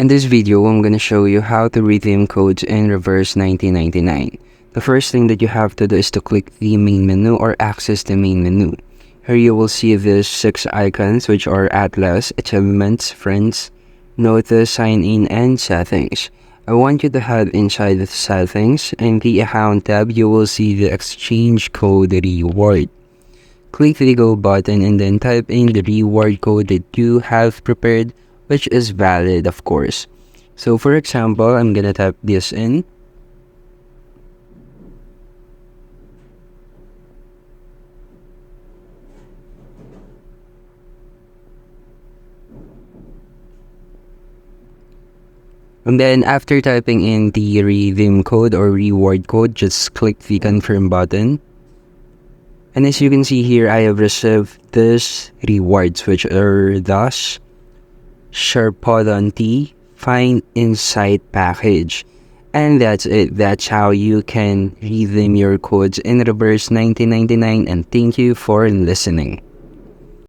In this video, I'm gonna show you how to redeem codes in reverse 1999. The first thing that you have to do is to click the main menu or access the main menu. Here you will see these 6 icons, which are Atlas, Achievements, Friends, Notice, Sign In, and Settings. I want you to head inside the Settings. In the Account tab, you will see the Exchange Code Reward. Click the Go button and then type in the reward code that you have prepared, which is valid, of course. So for example, I'm gonna type this in. And then after typing in the redeem code or reward code, just click the confirm button. And as you can see here, I have received these rewards, which are thus Sharpodon T Find Insight package. And that's it. That's how you can redeem your codes in reverse 1999. And thank you for listening.